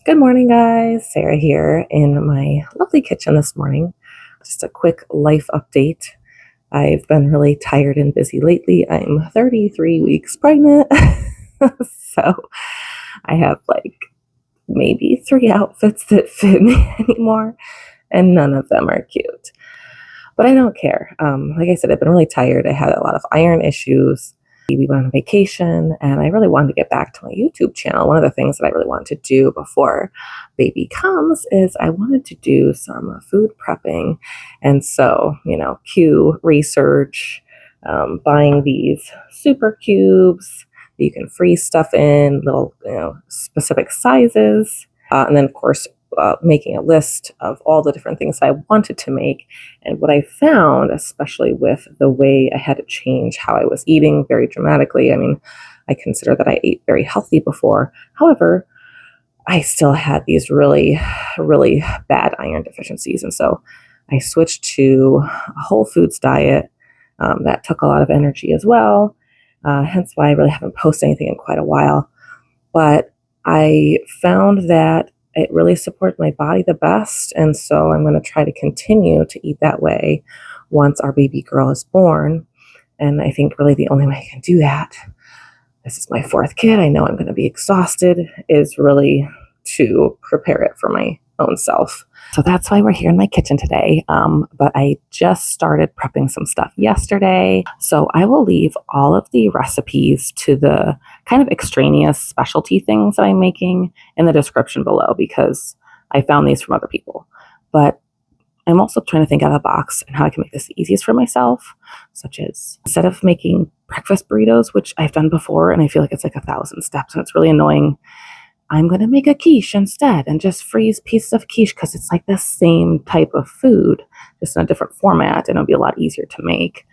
Good morning, guys. Sarah here in my lovely kitchen this morning. Just a quick life update. I've been really tired and busy lately. I'm 33 weeks pregnant. So I have like maybe 3 outfits that fit me anymore, and none of them are cute. But I don't care. Like I said, I've been really tired. I had a lot of iron issues. We went on vacation and I really wanted to get back to my YouTube channel. One of the things that I really wanted to do before baby comes is I wanted to do some food prepping. And so, cue research, buying these super cubes that you can freeze stuff in, little, specific sizes. And then, of course, making a list of all the different things I wanted to make. And what I found, especially with the way I had to change how I was eating very dramatically, I consider that I ate very healthy before. However, I still had these really, really bad iron deficiencies. And so I switched to a whole foods diet that took a lot of energy as well. Hence why I really haven't posted anything in quite a while. But I found that it really supported my body the best. And so I'm going to try to continue to eat that way once our baby girl is born. And I think really the only way I can do that, this is my 4th kid, I know I'm going to be exhausted, is really to prepare it for my own self. So that's why we're here in my kitchen today. But I just started prepping some stuff yesterday. So I will leave all of the recipes to the kind of extraneous specialty things that I'm making in the description below, because I found these from other people. But I'm also trying to think out of the box and how I can make this the easiest for myself, such as instead of making breakfast burritos, which I've done before, and I feel like it's like 1,000 steps and it's really annoying, I'm going to make a quiche instead and just freeze pieces of quiche because it's like the same type of food, just in a different format, and it'll be a lot easier to make.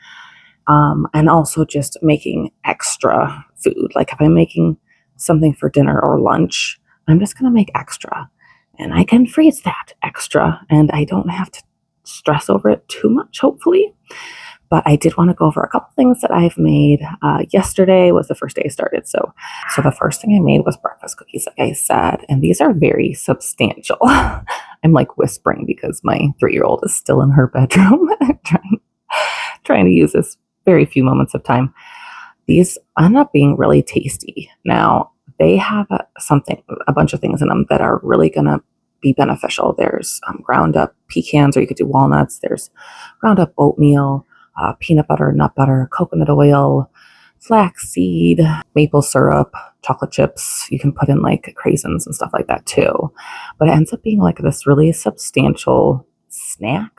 And also just making extra food. Like if I'm making something for dinner or lunch, I'm just going to make extra. And I can freeze that extra and I don't have to stress over it too much, hopefully. But I did want to go over a couple things that I've made. Yesterday was the first day I started. So the first thing I made was breakfast cookies, like I said, and these are very substantial. I'm like whispering because my 3-year-old is still in her bedroom trying to use this very few moments of time. These end up being really tasty. Now, they have a bunch of things in them that are really going to be beneficial. There's ground up pecans, or you could do walnuts. There's ground up oatmeal, peanut butter, nut butter, coconut oil, flaxseed, maple syrup, chocolate chips. You can put in like craisins and stuff like that too. But it ends up being like this really substantial snack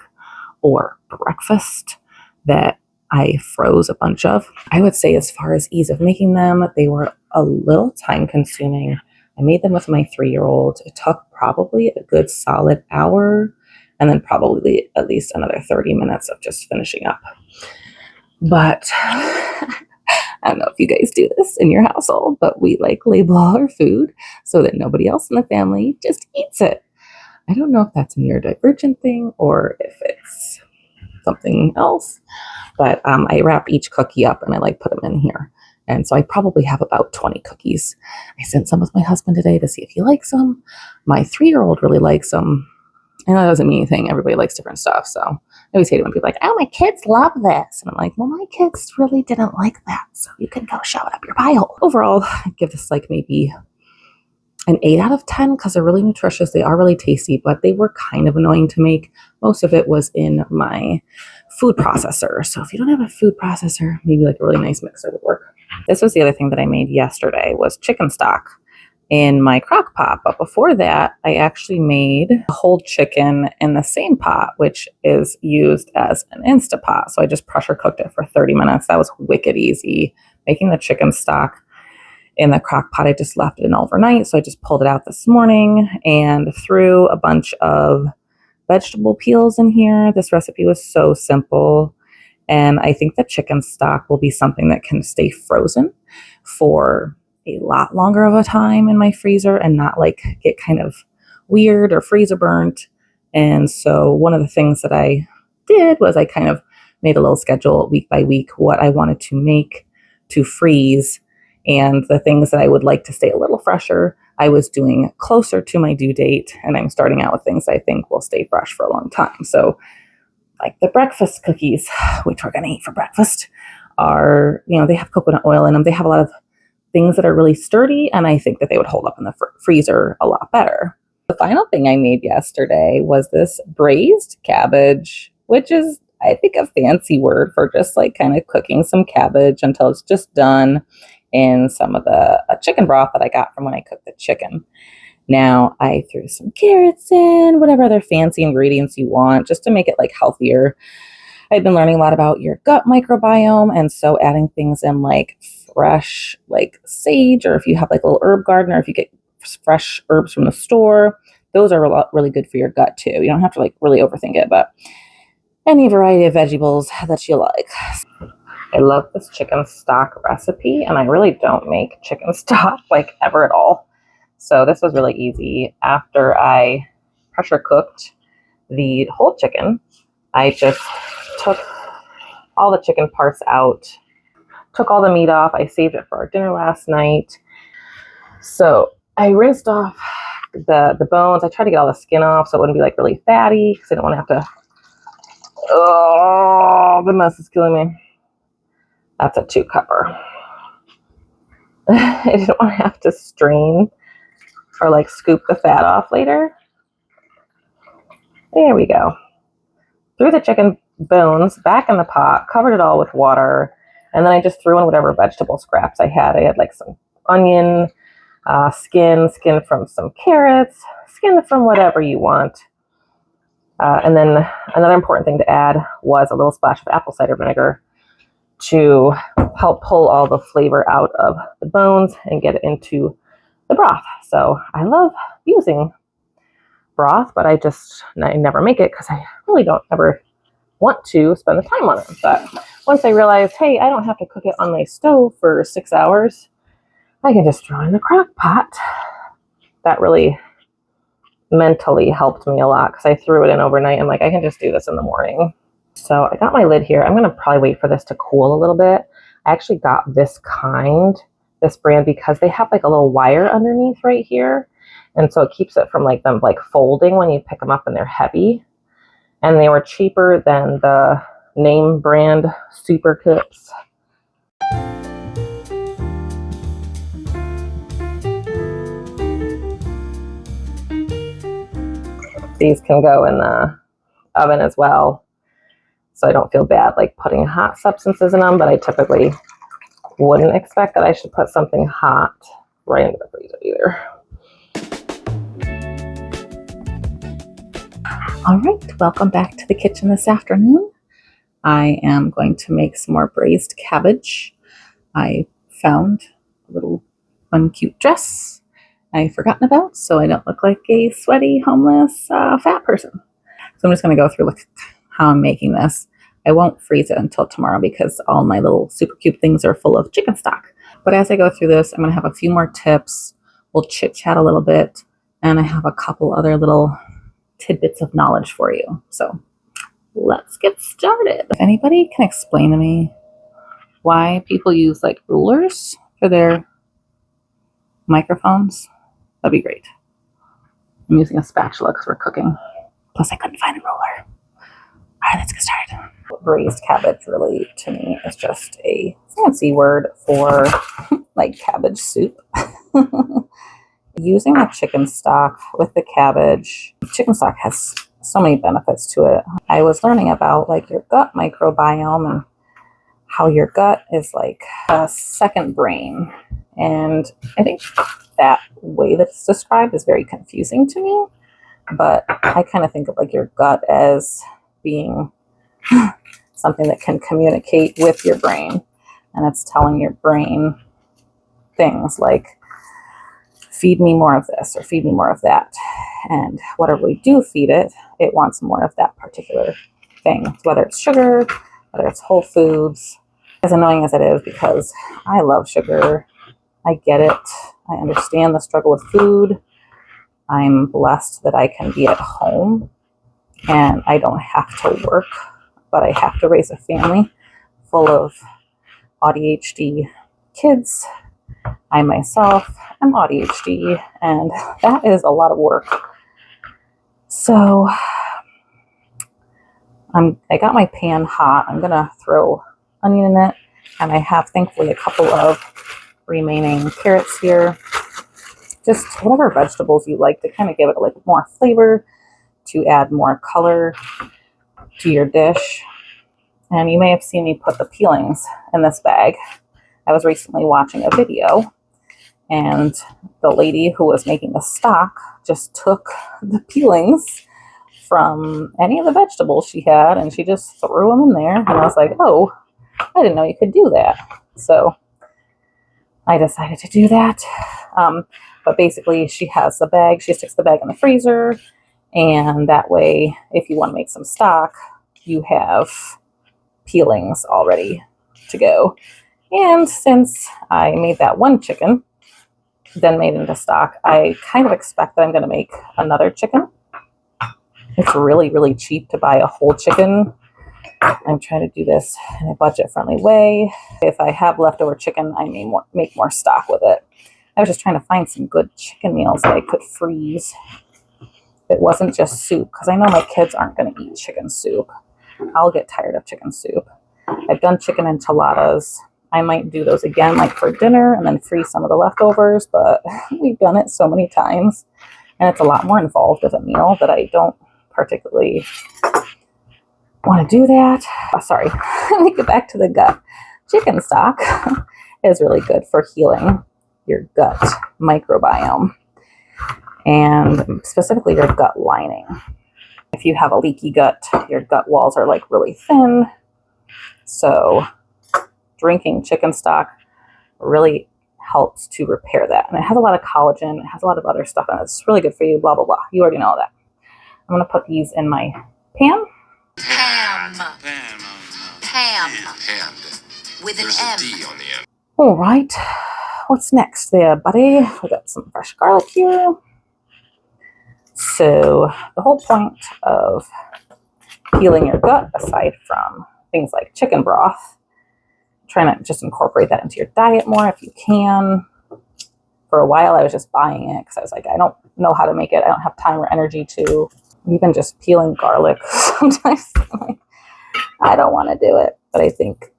or breakfast that I froze a bunch of. I would say as far as ease of making them, they were a little time consuming. I made them with my 3-year-old. It took probably a good solid hour, and then probably at least another 30 minutes of just finishing up. But I don't know if you guys do this in your household, but we like label all our food so that nobody else in the family just eats it. I don't know if that's a neurodivergent thing or if it's something else, but I wrap each cookie up and I like put them in here. And so I probably have about 20 cookies. I sent some with my husband today to see if he likes them. My 3-year-old really likes them. I know that doesn't mean anything. Everybody likes different stuff. So I always hate it when people are like, oh, my kids love this. And I'm like, well, my kids really didn't like that. So you can go shove it up your pile. Overall, I give this like maybe an 8 out of 10 because they're really nutritious. They are really tasty, but they were kind of annoying to make. Most of it was in my food processor. So if you don't have a food processor, maybe like a really nice mixer would work. This was the other thing that I made yesterday was chicken stock in my crock pot. But before that, I actually made a whole chicken in the same pot, which is used as an insta pot. So I just pressure cooked it for 30 minutes. That was wicked easy. Making the chicken stock in the crock pot, I just left it in overnight. So I just pulled it out this morning and threw a bunch of vegetable peels in here. This recipe was so simple. And I think the chicken stock will be something that can stay frozen for a lot longer of a time in my freezer and not like get kind of weird or freezer burnt. And so one of the things that I did was I kind of made a little schedule week by week what I wanted to make to freeze, and the things that I would like to stay a little fresher, I was doing closer to my due date, and I'm starting out with things I think will stay fresh for a long time. So like the breakfast cookies, which we're going to eat for breakfast, are, they have coconut oil in them. They have a lot of things that are really sturdy, and I think that they would hold up in the freezer a lot better. The final thing I made yesterday was this braised cabbage, which is, I think, a fancy word for just like kind of cooking some cabbage until it's just done in some of the chicken broth that I got from when I cooked the chicken. Now I threw some carrots in, whatever other fancy ingredients you want, just to make it like healthier. I've been learning a lot about your gut microbiome, and so adding things in like fresh, like sage, or if you have like a little herb garden, or if you get fresh herbs from the store, those are really good for your gut too. You don't have to like really overthink it, but any variety of vegetables that you like. I love this chicken stock recipe, and I really don't make chicken stock like ever at all. So this was really easy. After I pressure cooked the whole chicken, I just took all the chicken parts out, took all the meat off. I saved it for our dinner last night. So I rinsed off the bones. I tried to get all the skin off so it wouldn't be like really fatty, because I didn't want to have to, oh, the mess is killing me. That's a 2-cupper. I didn't want to have to strain or like scoop the fat off later. There we go. Threw the chicken bones back in the pot, covered it all with water, and then I just threw in whatever vegetable scraps I had. I had like some onion, skin from some carrots, skin from whatever you want. And then another important thing to add was a little splash of apple cider vinegar to help pull all the flavor out of the bones and get it into the broth. So I love using broth, but I never make it because I really don't ever want to spend the time on it. But once I realized, hey, I don't have to cook it on my stove for 6 hours, I can just throw it in the crock pot. That really mentally helped me a lot, because I threw it in overnight. I'm like, I can just do this in the morning. So I got my lid here. I'm going to probably wait for this to cool a little bit. I actually got this brand, because they have like a little wire underneath right here. And so it keeps it from like them like folding when you pick them up, and they're heavy. And they were cheaper than the name brand Super Clips. These can go in the oven as well, so I don't feel bad like putting hot substances in them, but I typically wouldn't expect that I should put something hot right into the freezer either. All right, welcome back to the kitchen this afternoon. I am going to make some more braised cabbage. I found a little fun, cute dress I've forgotten about, so I don't look like a sweaty, homeless, fat person. So I'm just going to go through with how I'm making this. I won't freeze it until tomorrow, because all my little super cute things are full of chicken stock. But as I go through this, I'm going to have a few more tips. We'll chit chat a little bit, and I have a couple other little tidbits of knowledge for you. So let's get started. If anybody can explain to me why people use like rulers for their microphones, that'd be great. I'm using a spatula because we're cooking. Plus I couldn't find a ruler. All right, let's get started. Braised cabbage really, to me, is just a fancy word for like cabbage soup. Using the chicken stock with the cabbage, chicken stock has so many benefits to it. I was learning about like your gut microbiome and how your gut is like a second brain. And I think that way that it's described is very confusing to me. But I kind of think of like your gut as being something that can communicate with your brain. And it's telling your brain things like, feed me more of this or feed me more of that. And whatever we do feed it, it wants more of that particular thing, whether it's sugar, whether it's whole foods. As annoying as it is, because I love sugar, I get it. I understand the struggle with food. I'm blessed that I can be at home and I don't have to work, but I have to raise a family full of AuDHD kids I myself am AuDHD, and that is a lot of work. So I got my pan hot. I'm gonna throw onion in it, and I have thankfully a couple of remaining carrots here. Just whatever vegetables you like to kind of give it like more flavor, to add more color to your dish. And you may have seen me put the peelings in this bag. I was recently watching a video, and the lady who was making the stock just took the peelings from any of the vegetables she had, and she just threw them in there. And I was like, oh, I didn't know you could do that. So I decided to do that. But basically, she has the bag. She sticks the bag in the freezer, and that way, if you want to make some stock, you have peelings already to go. And since I made that one chicken, then made into stock, I kind of expect that I'm going to make another chicken. It's really, really cheap to buy a whole chicken. I'm trying to do this in a budget-friendly way. If I have leftover chicken, I may make more stock with it. I was just trying to find some good chicken meals that I could freeze. It wasn't just soup, because I know my kids aren't going to eat chicken soup. I'll get tired of chicken soup. I've done chicken enchiladas. I might do those again, like for dinner, and then freeze some of the leftovers, but we've done it so many times, and it's a lot more involved as a meal that I don't particularly want to do that. Oh, sorry, let me get back to the gut. Chicken stock is really good for healing your gut microbiome, and specifically your gut lining. If you have a leaky gut, your gut walls are like really thin. So drinking chicken stock really helps to repair that. And it has a lot of collagen. It has a lot of other stuff in it. It's really good for you, blah, blah, blah. You already know that. I'm going to put these in my pan. Pam. With an M. D on the end. All right. What's next there, buddy? We got some fresh garlic here. So the whole point of healing your gut, aside from things like chicken broth, trying to just incorporate that into your diet more if you can. For a while, I was just buying it because I was like, I don't know how to make it. I don't have time or energy to. Even just peeling garlic, sometimes I don't want to do it. But I think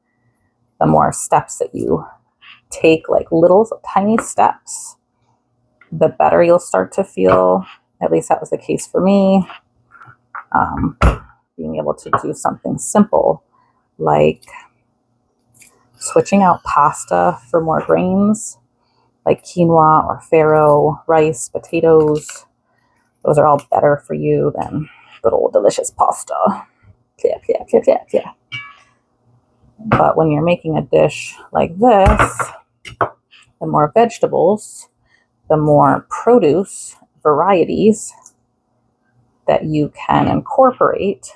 the more steps that you take, like little tiny steps, the better you'll start to feel. At least that was the case for me. Being able to do something simple like switching out pasta for more grains, like quinoa or farro, rice, potatoes. Those are all better for you than good old delicious pasta. Yeah. But when you're making a dish like this, the more vegetables, the more produce varieties that you can incorporate,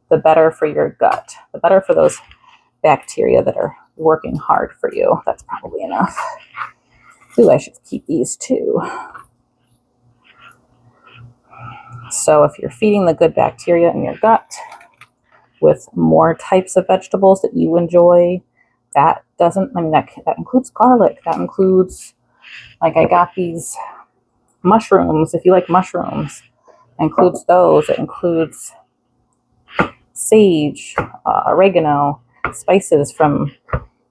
the better for your gut, the better for those bacteria that are working hard for you. That's probably enough. Ooh, I should keep these too. So if you're feeding the good bacteria in your gut with more types of vegetables that you enjoy, that includes garlic. That includes, like I got these mushrooms. If you like mushrooms, it includes those. It includes sage, oregano, spices from,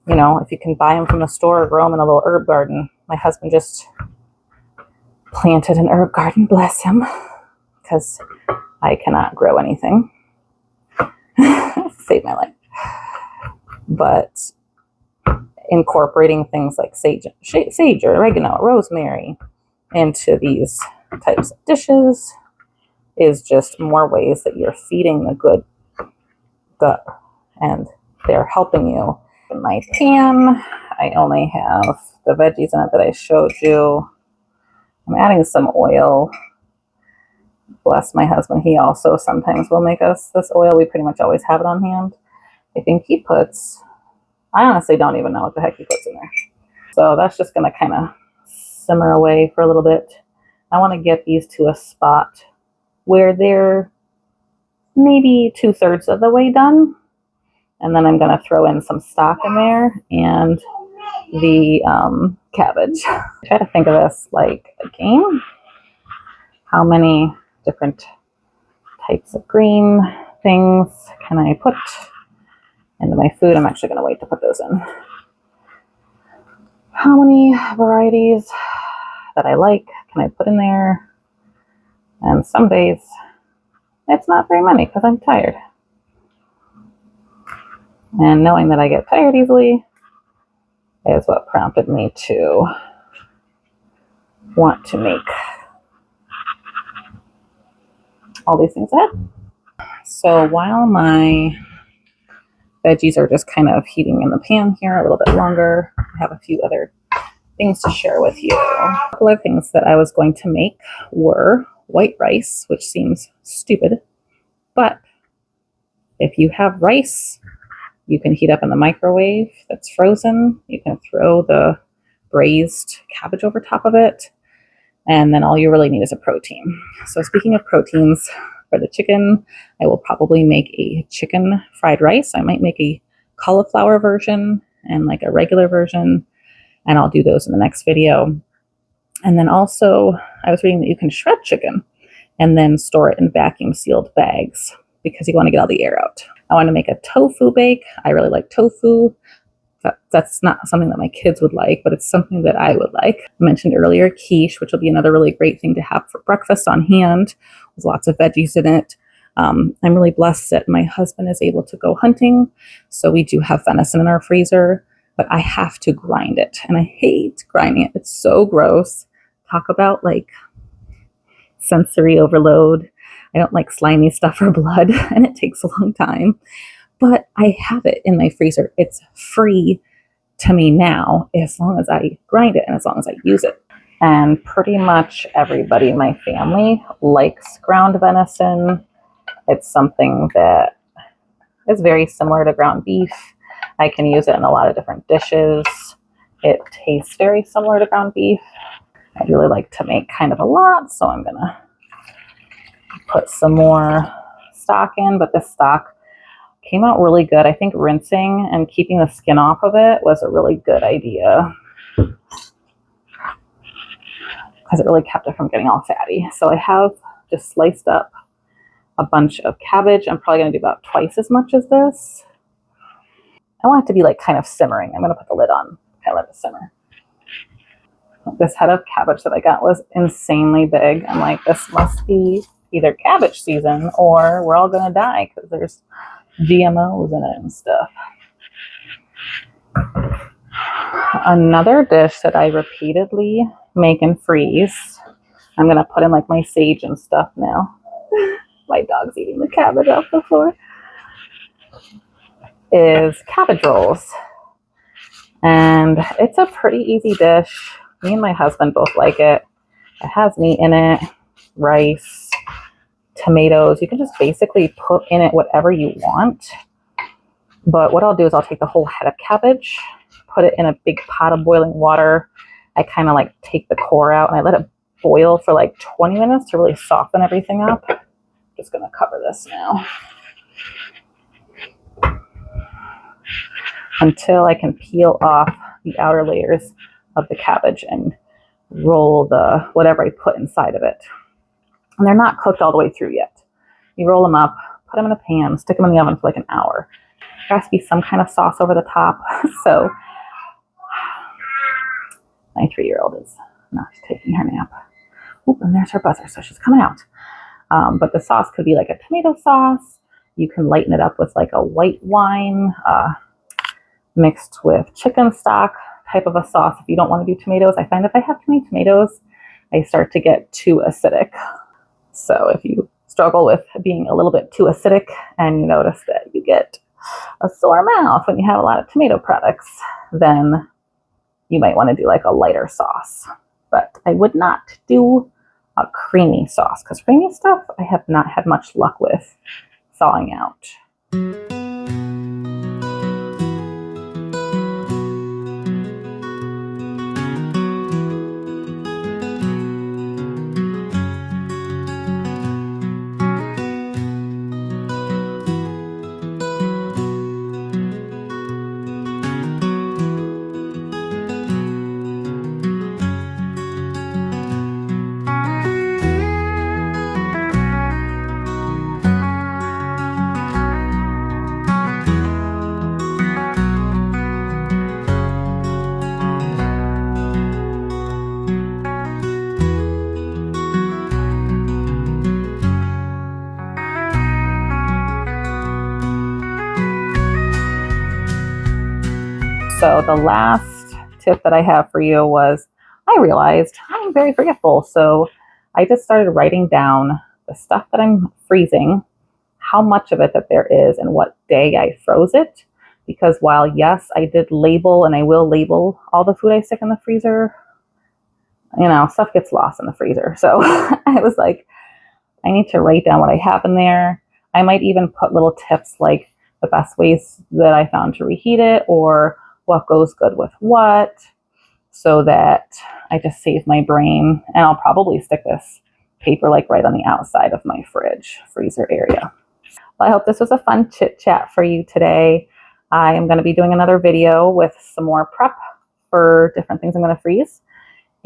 if you can buy them from the store or grow them in a little herb garden. My husband just planted an herb garden, bless him, because I cannot grow anything. Save my life. But incorporating things like sage or oregano, rosemary into these types of dishes is just more ways that you're feeding the good gut, and they're helping you. In my pan, I only have the veggies in it that I showed you. I'm adding some oil. Bless my husband, he also sometimes will make us this oil. We pretty much always have it on hand. I think he puts, I honestly don't even know what the heck he puts in there. So that's just going to kind of simmer away for a little bit. I want to get these to a spot where they're maybe 2/3 of the way done. And then I'm going to throw in some stock in there and the cabbage. I try to think of this like a game. How many different types of green things can I put into my food? I'm actually going to wait to put those in. How many varieties that I like can I put in there? And some days it's not very many because I'm tired. And knowing that I get tired easily is what prompted me to want to make all these things ahead. So while my veggies are just kind of heating in the pan here a little bit longer, I have a few other things to share with you. A couple of things that I was going to make were white rice, which seems stupid, but if you have rice you can heat up in the microwave that's frozen, you can throw the braised cabbage over top of it, and then all you really need is a protein. So speaking of proteins, for the chicken, I will probably make a chicken fried rice. I might make a cauliflower version and like a regular version, and I'll do those in the next video. And then also, I was reading that you can shred chicken and then store it in vacuum sealed bags because you want to get all the air out. I want to make a tofu bake. I really like tofu. That's not something that my kids would like, but it's something that I would like. I mentioned earlier quiche, which will be another really great thing to have for breakfast on hand with lots of veggies in it. I'm really blessed that my husband is able to go hunting, so we do have venison in our freezer, but I have to grind it, and I hate grinding it. It's so gross. Talk about like sensory overload. I don't like slimy stuff or blood, and it takes a long time. But I have it in my freezer. It's free to me now as long as I grind it and as long as I use it. And pretty much everybody in my family likes ground venison. It's something that is very similar to ground beef. I can use it in a lot of different dishes. It tastes very similar to ground beef. I'd really like to make kind of a lot, so I'm gonna put some more stock in, but this stock came out really good. I think rinsing and keeping the skin off of it was a really good idea because it really kept it from getting all fatty. So I have just sliced up a bunch of cabbage. I'm probably going to do about twice as much as this. I want it to be like kind of simmering. I'm going to put the lid on, kind of let it simmer. This head of cabbage that I got was insanely big. I'm like, this must be either cabbage season or we're all going to die because there's GMOs in it and stuff. Another dish that I repeatedly make and freeze, I'm going to put in like my sage and stuff now. My dog's eating the cabbage off the floor. Is cabbage rolls. And it's a pretty easy dish. Me and my husband both like it. It has meat in it, rice, tomatoes. You can just basically put in it whatever you want. But what I'll do is I'll take the whole head of cabbage, put it in a big pot of boiling water. I kind of like take the core out and I let it boil for like 20 minutes to really soften everything up. I'm just going to cover this now until I can peel off the outer layers of the cabbage and roll the whatever I put inside of it. And they're not cooked all the way through yet. You roll them up, put them in a pan, stick them in the oven for like an hour. There has to be some kind of sauce over the top. So my 3-year-old is not taking her nap. Oh, and there's her buzzer, so she's coming out. But the sauce could be like a tomato sauce. You can lighten it up with like a white wine mixed with chicken stock type of a sauce. If you don't want to do tomatoes, I find if I have too many tomatoes, I start to get too acidic. So if you struggle with being a little bit too acidic and you notice that you get a sore mouth when you have a lot of tomato products, then you might want to do like a lighter sauce. But I would not do a creamy sauce because creamy stuff I have not had much luck with thawing out. So the last tip that I have for you was I realized I'm very forgetful. So I just started writing down the stuff that I'm freezing, how much of it that there is, and what day I froze it. Because while, yes, I did label and I will label all the food I stick in the freezer, you know, stuff gets lost in the freezer. So I was like, I need to write down what I have in there. I might even put little tips like the best ways that I found to reheat it or what goes good with what, so that I just save my brain. And I'll probably stick this paper like right on the outside of my freezer area. Well, I hope this was a fun chit chat for you today. I am going to be doing another video with some more prep for different things I'm going to freeze.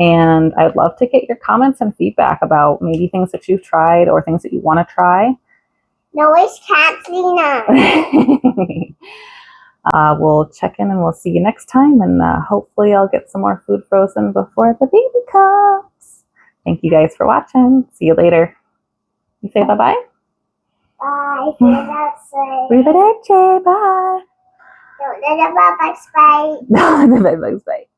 And I'd love to get your comments and feedback about maybe things that you've tried or things that you want to try. No, it's Katrina. We'll check in and we'll see you next time. And hopefully I'll get some more food frozen before the baby comes. Thank you guys for watching. See you later. You say bye-bye? Bye. Arrivederci. Bye. Don't let the bugs bite. No, the bugs bite.